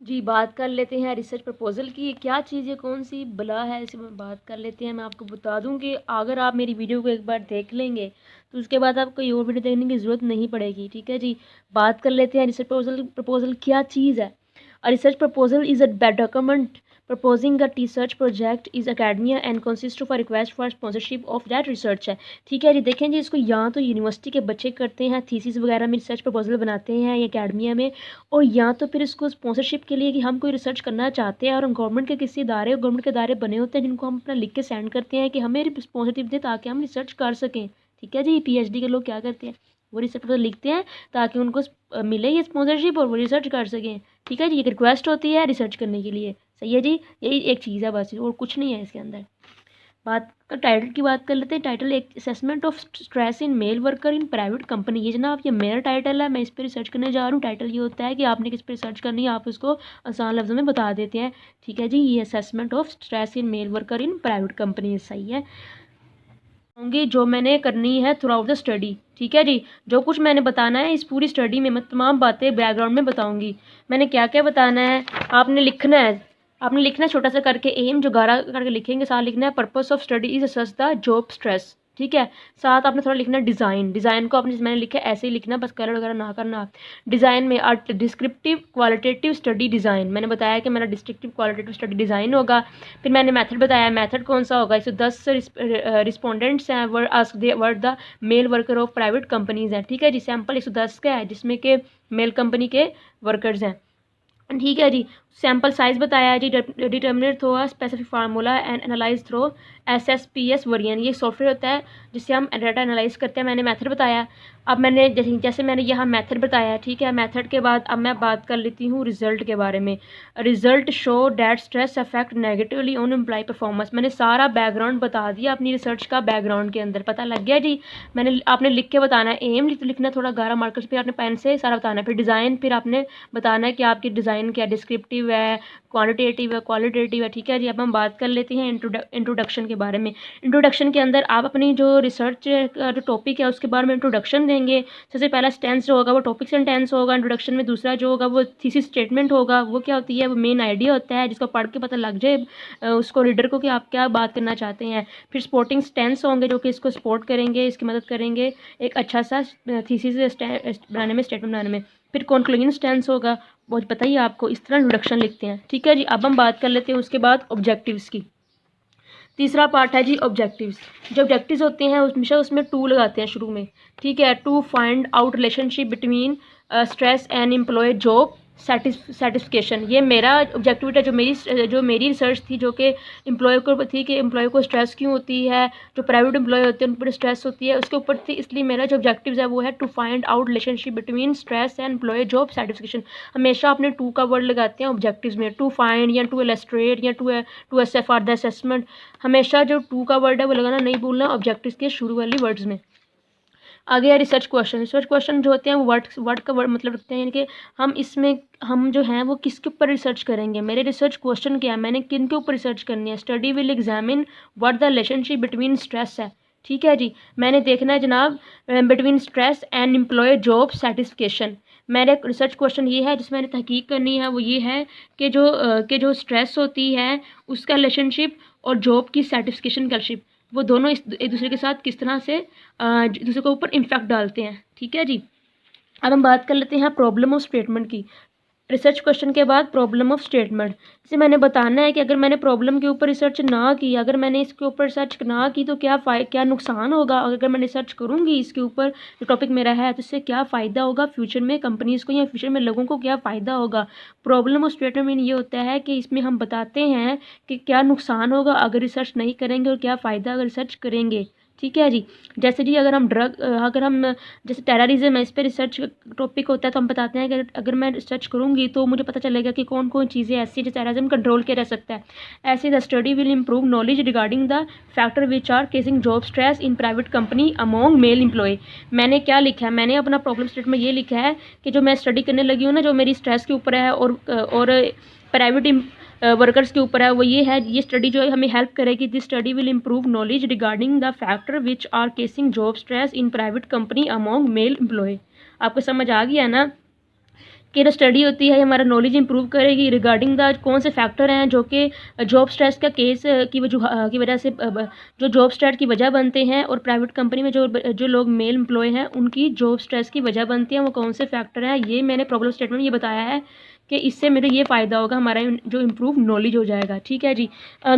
जी, बात कर लेते हैं रिसर्च प्रपोज़ल की। क्या चीज़ है, कौन-सी बला है, इसी में बात कर लेते हैं। मैं आपको बता दूँ कि अगर आप मेरी वीडियो को एक बार देख लेंगे, तो उसके बाद आपको कोई और वीडियो देखने की ज़रूरत नहीं पड़ेगी, ठीक है जी। बात कर लेते हैं रिसर्च प्रपोज़ल क्या चीज़ है। A research proposal is a document proposing a research project is academia and consist of a request for sponsorship of that research है, ठीक है जी। देखें जी, इसको यहाँ तो यूनिवर्सिटी के बच्चे करते हैं, थीसिस वगैरह में रिसर्च प्रपोज़ल बनाते हैं ये अकेडमिया में, और या तो फिर इसको स्पॉन्सरशिप के लिए कि हम कोई रिसर्च करना चाहते हैं और हम गवर्नमेंट के किसी इदारे गवर्नमेंट के इदारे बने होते हैं जिनको हम अपना लिख के सेंड करते हैं कि हमें स्पॉन्सरशिप दें ताकि हम रिसर्च कर सकें, ठीक है जी। पीएचडी के लोग क्या करते हैं, वो रिसर्च प्रपोजल लिखते हैं ताकि उनको मिले ये स्पॉन्सरशिप और वो रिसर्च कर सकें, ठीक है जी। एक रिक्वेस्ट होती है रिसर्च करने के लिए, सही है जी। यही एक चीज़ है बस, और कुछ नहीं है इसके अंदर। बात का टाइटल की बात कर लेते हैं। टाइटल एक assessment of stress in male worker in private company. ये जनाब ये मेरा टाइटल है, मैं इस पर रिसर्च करने जा रहा हूँ। टाइटल ये होता है कि आपने किस पर रिसर्च करनी है, आप उसको आसान लफ्ज़ों में बता देते हैं, ठीक है जी। ये assessment of stress in male worker in private company, सही है। होंगी जो मैंने करनी है थ्रू आउट द स्टडी, ठीक है जी। जो कुछ मैंने बताना है इस पूरी स्टडी में, मैं तमाम बातें बैकग्राउंड में बताऊंगी। मैंने क्या क्या बताना है, आपने लिखना है। आपने लिखना है छोटा सा करके एम, जो गाढ़ा करके लिखेंगे, साथ लिखना है purpose of study is assess the job stress, ठीक है। साथ आपने थोड़ा लिखना है डिज़ाइन। डिज़ाइन को आपने मैंने लिखा है ऐसे ही लिखना, बस कलर वगैरह ना करना। डिज़ाइन में डिस्क्रिप्टिव क्वालिटेटिव स्टडी डिज़ाइन, मैंने बताया कि मेरा डिस्क्रिप्टिव क्वालिटेटिव स्टडी डिज़ाइन होगा। फिर मैंने मेथड बताया, मेथड कौन सा होगा। 110 रिस्पोंडेंट्स हैं, were ask they were the male worker of private companies हैं, ठीक है जी। सैम्पल 110 का है जिसमें के मेल कंपनी के वर्कर्स हैं, ठीक है जी। सैम्पल साइज़ बताया है जी। Determinate through a specific formula and analyse through SSPS variant, ये सॉफ्टवेयर होता है जिससे हम डाटा एनालाइज करते हैं। मैंने मेथड बताया। अब मैंने जैसे मैंने यहाँ मेथड बताया, ठीक है। मेथड के बाद अब मैं बात कर लेती हूँ रिजल्ट के बारे में। Result show that stress affect negatively on employ performance. मैंने सारा बैकग्राउंड बता दिया अपनी रिसर्च का, बैकग्राउंड के अंदर पता लग गया जी। मैंने आपने लिख के बताना है, एम लिखना थोड़ा गाढ़ा मार्कर्स पे, आपने पेन से सारा बताना है। फिर डिज़ाइन, फिर आपने बताना है कि आपकी डिज़ाइन क्या डिस्क्रिप्टिव है, क्वांटिटेटिव है, क्वालिटेटिव है, ठीक है जी। अब हम बात कर लेते हैं इंट्रोडक्शन के बारे में। इंट्रोडक्शन के अंदर आप अपनी जो रिसर्च का जो टॉपिक है उसके बारे में इंट्रोडक्शन देंगे। सबसे पहला स्टेंस जो होगा वो टॉपिक सेंटेंस होगा इंट्रोडक्शन में। दूसरा जो होगा वो थीसिस स्टेटमेंट होगा। वो क्या होती है, वो मेन आइडिया होता है जिसको पढ़ के पता लग जाए उसको रीडर को कि आप क्या बात करना चाहते हैं। फिर सपोर्टिंग स्टेंस होंगे जो कि इसको सपोर्ट करेंगे, इसकी मदद करेंगे एक अच्छा सा थीसिस बनाने में, स्टेटमेंट बनाने में। फिर कॉन्क्लूजन स्टेंस होगा, बहुत पता ही आपको, इस तरह इंट्रोडक्शन लिखते हैं, ठीक है जी। अब हम बात कर लेते हैं उसके बाद ऑब्जेक्टिव्स की। तीसरा पार्ट है जी ऑब्जेक्टिव्स। जो ऑब्जेक्टिव्स होते हैं उसमें टू लगाते हैं शुरू में, ठीक है। To find out relationship between stress and employ job satisfaction. ये मेरा ऑब्जेक्टिव है, जो मेरी रिसर्च थी, जो कि एम्प्लॉय को थी कि एम्प्लॉय को स्ट्रेस क्यों होती है, जो प्राइवेट एम्प्लॉय होते हैं उन पर स्ट्रेस होती है, उसके ऊपर थी। इसलिए मेरा जो ऑब्जेक्टिव है वो है to find out relationship between stress and employ job satisfaction. हमेशा अपने टू का वर्ड लगाते हैं ऑब्जेक्टिव्स में, टू फाइंड या टू इलस्ट्रेट या to assess for the assessment. हमेशा जो टू का वर्ड है वो लगाना नहीं भूलना ऑब्जेक्टिव्स के शुरू वाली वर्ड्स में। आगे है रिसर्च क्वेश्चन। रिसर्च क्वेश्चन जो होते हैं वो वर्ड का वर्ड मतलब रखते हैं, यानी कि हम जो हैं वो किसके ऊपर रिसर्च करेंगे। मेरे रिसर्च क्वेश्चन क्या है, मैंने किन के ऊपर रिसर्च करनी है। Study will examine what the relationship between stress है, ठीक है जी। मैंने देखना है जनाब between stress and employ job satisfaction. मेरे रिसर्च क्वेश्चन ये है जिसमें मैंने तहकीक करनी है, वो ये है कि जो स्ट्रेस होती है उसका रिलेशनशिप और जॉब की सेटिस्फिकेशन का रिलेशनशिप, वो दोनों एक दूसरे के साथ किस तरह से दूसरे के ऊपर इम्पैक्ट डालते हैं, ठीक है जी। अब हम बात कर लेते हैं प्रॉब्लम ऑफ स्टेटमेंट की। रिसर्च क्वेश्चन के बाद प्रॉब्लम ऑफ स्टेटमेंट, जैसे मैंने बताना है कि अगर मैंने प्रॉब्लम के ऊपर रिसर्च ना की, अगर मैंने इसके ऊपर रिसर्च ना की तो क्या नुकसान होगा। अगर मैं रिसर्च करूँगी इसके ऊपर, जो टॉपिक मेरा है, तो इससे क्या फ़ायदा होगा फ्यूचर में कंपनीज़ को या फ्यूचर में लोगों को क्या फ़ायदा होगा। प्रॉब्लम ऑफ स्टेटमेंट ये होता है कि इसमें हम बताते हैं कि क्या नुकसान होगा अगर रिसर्च नहीं करेंगे और क्या फ़ायदा अगर रिसर्च करेंगे, ठीक है जी। जैसे जी अगर हम जैसे टेररिज्म है, इस पर रिसर्च टॉपिक होता है, तो हम बताते हैं कि अगर मैं रिसर्च करूँगी तो मुझे पता चलेगा कि कौन कौन चीज़ें ऐसी हैं जो टेररिज्म कंट्रोल किया जा सकता है। ऐसे the study will improve knowledge regarding the factor which are causing job stress in private company among male employ. मैंने क्या लिखा है, मैंने अपना प्रॉब्लम स्टेटमेंट ये लिखा है कि जो मैं स्टडी करने लगी हूँ ना, जो मेरी स्ट्रेस के ऊपर है और प्राइवेट वर्कर्स के ऊपर है, वो ये है, ये स्टडी जो है हमें हेल्प करेगी। This study will improve knowledge regarding the factor which are causing job stress in private company among male employ. आपको समझ आ गया ना कि स्टडी होती है हमारा नॉलेज इंप्रूव करेगी रिगार्डिंग द कौन से फैक्टर हैं जो कि जॉब स्ट्रेस का केस की वजह से जो जॉब स्ट्रेस की वजह बनते हैं, और प्राइवेट कंपनी में जो लोग मेल एम्प्लॉय हैं उनकी जॉब स्ट्रेस की वजह बनती हैं, वो कौन से फैक्टर हैं। ये मैंने प्रॉब्लम स्टेटमेंट ये बताया है कि इससे मेरे ये फ़ायदा होगा, हमारा जो इम्प्रूव नॉलेज हो जाएगा। ठीक है जी।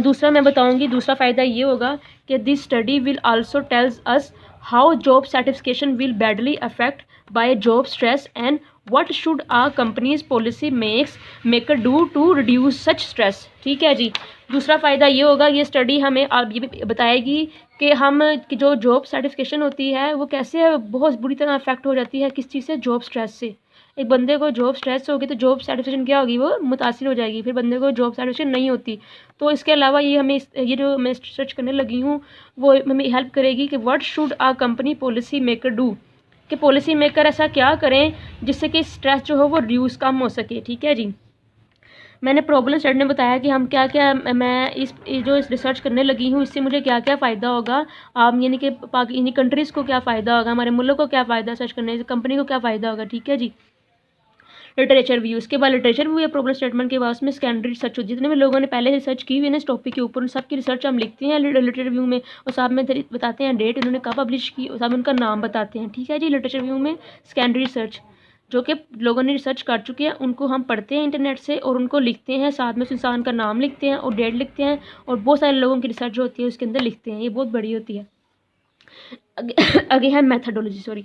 दूसरा मैं बताऊँगी, दूसरा फ़ायदा ये होगा कि this study will also tells us how job satisfaction will badly affect by job stress and what should a companies policy maker do to reduce such stress. ठीक है जी। दूसरा फ़ायदा ये होगा, ये स्टडी हमें अब ये भी बताएगी कि जो जॉब सर्टिफिकेशन होती है वो कैसे बहुत बुरी तरह अफेक्ट हो जाती है, किस चीज़ से, जॉब स्ट्रेस से। एक बंदे को जॉब स्ट्रेस होगी तो जॉब सर्टिफिकेशन क्या होगी, वो मुतासिर हो जाएगी, फिर बंदे को जॉब सर्टिफिकेशन नहीं होती। तो इसके अलावा ये हमें ये जो मैं सर्च करने लगी हूँ वो हमें हेल्प करेगी कि what should a company policy maker do, कि पॉलिसी मेकर ऐसा क्या करें जिससे कि स्ट्रेस जो हो वो रिड्यूस कम हो सके। ठीक है जी। मैंने प्रॉब्लम स्टेटमेंट ने बताया कि हम क्या क्या मैं इस रिसर्च करने लगी हूँ इससे मुझे क्या क्या फ़ायदा होगा, आप यानी कि यानी कंट्रीज़ को क्या फ़ायदा होगा, हमारे मुल्क को क्या फ़ायदा सर्च करने से, कंपनी को क्या फ़ायदा होगा। ठीक है जी। लिटरेचर व्यू, उसके बाद लिटरेचर व्यू या प्रॉब्लम स्टेटमेंट के बाद उसमें सेकेंडरी रिसर्च होती है, जितने भी लोगों ने पहले रिसर्च की हुई है ना इस टॉपिक के ऊपर, उन सबकी रिसर्च हम लिखते हैं लिटरेचर व्यू में, और साथ में बताते हैं डेट उन्होंने कब पब्लिश की, और साथ में उनका नाम बताते हैं। ठीक है जी। लिटरेचर व्यू में सेकेंडरी रिसर्च जो कि लोगों ने रिसर्च कर चुके हैं उनको हम पढ़ते हैं इंटरनेट से और उनको लिखते हैं, साथ में उस इंसान का नाम लिखते हैं और डेट लिखते हैं, और बहुत सारे लोगों की रिसर्च जो होती है उसके अंदर लिखते हैं, ये बहुत बड़ी होती है। आगे है मैथडोलॉजी,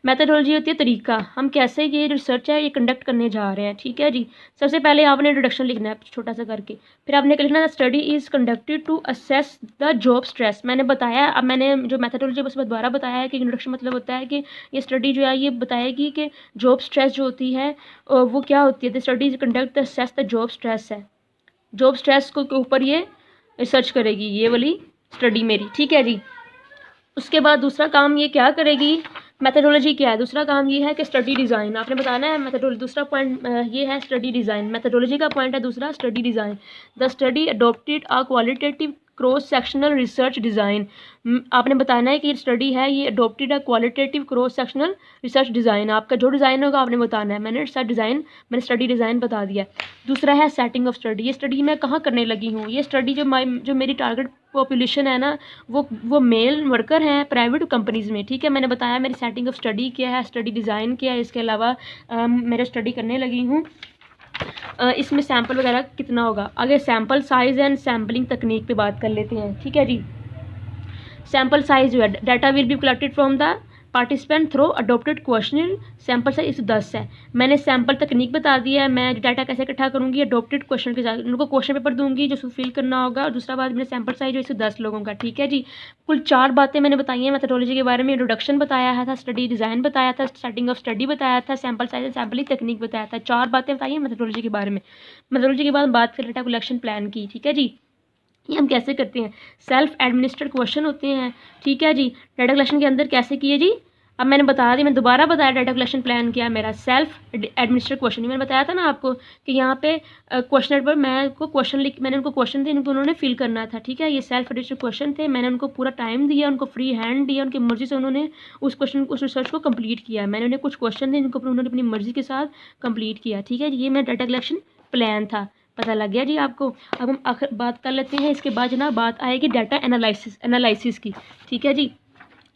मैथडोलॉजी होती है तरीका, हम कैसे ये रिसर्च है ये कंडक्ट करने जा रहे हैं। ठीक है जी। सबसे पहले आपने इंट्रोडक्शन लिखना है छोटा सा करके, फिर आपने लिखना है study is conducted to assess the job stress. मैंने बताया, अब मैंने जो मैथडोलॉजी बस दोबारा बताया है कि इंट्रोडक्शन मतलब होता है कि ये स्टडी जो है ये बताएगी कि जॉब स्ट्रेस जो होती है वो क्या होती है। The study is conduct assess the job stress है, जॉब स्ट्रेस को के ऊपर ये रिसर्च करेगी ये वाली स्टडी मेरी। ठीक है जी। उसके बाद दूसरा काम ये क्या करेगी, मैथडोलॉजी क्या है, दूसरा काम ये है कि स्टडी डिज़ाइन आपने बताना है। मैथडोलॉजी दूसरा पॉइंट ये है स्टडी डिज़ाइन, मैथडोलॉजी का पॉइंट है दूसरा study design. The study adopted a qualitative cross sectional research design, आपने बताना है कि ये स्टडी है ये अडोप्टेड अ qualitative cross sectional research design, आपका जो डिज़ाइन होगा आपने बताना है। मैंने स्टडी डिज़ाइन बता दिया। दूसरा है सेटिंग ऑफ स्टडी, ये स्टडी मैं कहाँ करने लगी हूँ, ये स्टडी जो मेरी टारगेट पॉपुलेशन है ना वो मेल वर्कर हैं प्राइवेट कंपनीज़ में। ठीक है। मैंने बताया मेरी सेटिंग ऑफ स्टडी क्या है, स्टडी डिज़ाइन क्या है, इसके अलावा मेरे स्टडी करने लगी हूँ इसमें सैम्पल वगैरह कितना होगा। आगे सैम्पल साइज़ एंड सैम्पलिंग तकनीक पे बात कर लेते हैं। ठीक है जी। सैम्पल साइज़ जो है, data will be collected from the participant through adopted question, sample size 110 है। मैंने सैम्पल तकनीक बता दी है, मैं डाटा कैसे इकट्ठा करूँगी अडोप्टेड क्वेश्चन के साथ, उनको क्वेश्चन पेपर दूंगी जो फिल करना होगा, और दूसरा बात मैंने सैम्पल साइज जो 110 लोगों का। ठीक है जी। कुल 4 बातें मैंने बताई हैं मेथडोलॉजी के बारे में, इंट्रोडक्शन बताया था, स्टडी डिज़ाइन बताया था, सेटिंग ऑफ स्टडी बताया था, सैम्पल साइज सैम्पलिंग तकनीक बताया था, 4 बातें बताई हैं मेथडोलॉजी के बारे में। मेथडोलॉजी के बाद बात कर डाटा कलेक्शन प्लान की। ठीक है जी। ये हम कैसे करते हैं, सेल्फ एडमिनिस्ट्रेड क्वेश्चन होते हैं। ठीक है जी। डाटा कलेक्शन के अंदर कैसे किए जी, अब मैंने बता दी, मैं दोबारा बताया डाटा कलेक्शन प्लान क्या है मेरा, सेल्फ एडमिनिस्ट्रेड क्वेश्चन। मैंने बताया था ना आपको कि यहाँ पे क्वेश्चन पर मैंने उनको क्वेश्चन थे, इनको उन्होंने फिल करना था। ठीक है। ये सेल्फ एडमिनिस्ट्रेड क्वेश्चन थे, मैंने उनको पूरा टाइम दिया, उनको फ्री हैंड दिया, उनकी मर्ज़ी से उन्होंने उस रिसर्च को कंप्लीट किया। मैंने उन्हें कुछ क्वेश्चन थे जिनको उन्होंने अपनी मर्ज़ी के साथ कंप्लीट किया। ठीक है। ये मेरा डाटा कलेक्शन प्लान था, पता लग गया जी आपको। अब हम आखिर बात कर लेते हैं, इसके बाद जनाब बात आएगी डाटा एनालिसिस की। ठीक है जी।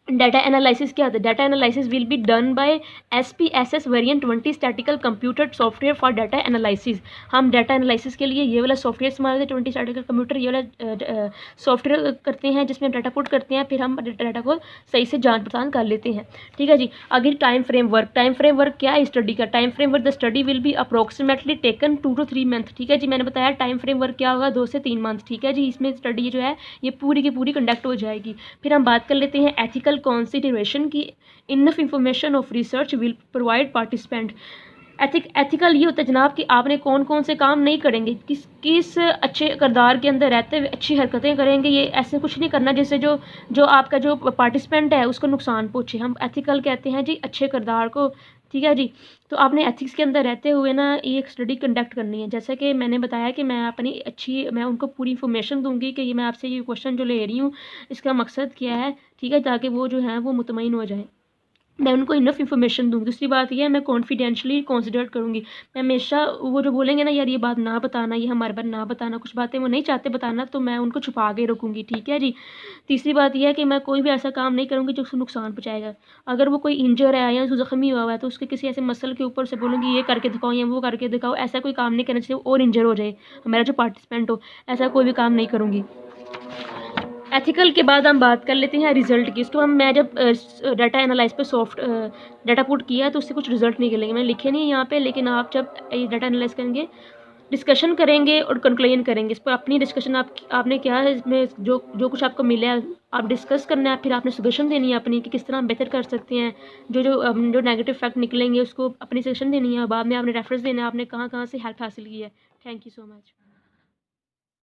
डाटा एनालिसिस क्या होता है, data analysis will be done by SPSS variant 20 statistical computer software for data analysis. हम डाटा एनालिसिस के लिए ये वाला सॉफ्टवेयर इस्तेमाल करते हैं, 20 स्टैटिकल कंप्यूटर ये वाला सॉफ्टवेयर करते हैं जिसमें डाटा पुट करते हैं, फिर हम डाटा को सही से जांच पड़ताल कर लेते हैं। ठीक है जी। आगे टाइम फ्रेमवर्क क्या है स्टडी का, time framework the study will be approximately taken 2 to 3 month. ठीक है जी। मैंने बताया टाइम फ्रेमवर्क क्या होगा, 2 से 3 मंथ। ठीक है जी। इसमें स्टडी जो है ये पूरी की पूरी कंडक्ट हो जाएगी। फिर हम बात कर लेते हैं एथिकल कंसिडरेशन की, enough information of research will provide participant. Ethical ये होता है जनाब कि आपने कौन कौन से काम नहीं करेंगे, किस अच्छे किरदार के अंदर रहते हुए अच्छी हरकतें करेंगे, ये ऐसे कुछ नहीं करना जिससे जो आपका जो पार्टिसिपेंट है उसको नुकसान पहुँचे। हम एथिकल कहते हैं जी अच्छे किरदार को। ठीक है जी। तो आपने एथिक्स के अंदर रहते हुए ना ये एक स्टडी कंडक्ट करनी है, जैसे कि मैंने बताया कि मैं उनको पूरी इन्फॉर्मेशन दूंगी कि ये मैं आपसे ये क्वेश्चन जो ले रही हूँ इसका मकसद क्या है। ठीक है। ताकि वो जो है वो मुतमईन हो जाए। मैं उनको इनफ इन्फॉर्मेशन दूँगी। दूसरी बात ये है, मैं कॉन्फिडेंशियली कंसिडर करूँगी। मैं हमेशा वो जो बोलेंगे ना, यार ये बात ना बताना, ये हमारे बारे ना बताना, कुछ बातें वो नहीं चाहते बताना, तो मैं उनको छुपा के रखूँगी, ठीक है जी। तीसरी बात ये है कि मैं कोई भी ऐसा काम नहीं करूँगी जो उसको नुकसान पहुँचाएगा। अगर वो कोई इंजर है या ज़ख्मी हुआ है, तो उसके किसी ऐसे मसल के ऊपर से बोलूँगी ये करके दिखाओ या वो करके दिखाओ, ऐसा कोई काम नहीं करना चाहिए और इंजर हो जाए मेरा जो पार्टिसिपेंट हो, ऐसा कोई भी काम नहीं करूँगी। एथिकल के बाद हम बात कर लेते हैं रिज़ल्ट की। इसको मैं जब डाटा एनालाइज़ पे डाटा पुट किया तो उससे कुछ रिज़ल्ट निकलेंगे, मैंने लिखे नहीं है यहाँ पे, लेकिन आप जब ये डाटा एनालाइज़ करेंगे, डिस्कशन करेंगे और कंक्लूजन करेंगे। इस पर अपनी डिस्कशन आपने क्या है, इसमें जो जो कुछ आपको मिला है आप डिस्कस करना है, फिर आपने सजेशन देनी है अपनी कि किस तरह हम बेहतर कर सकते हैं। जो नेगेटिव फैक्ट निकलेंगे उसको अपनी सजेशन देनी है, बाद में आपने रेफरेंस देना है, आपने कहाँ से हेल्प हासिल की है। Thank you so much.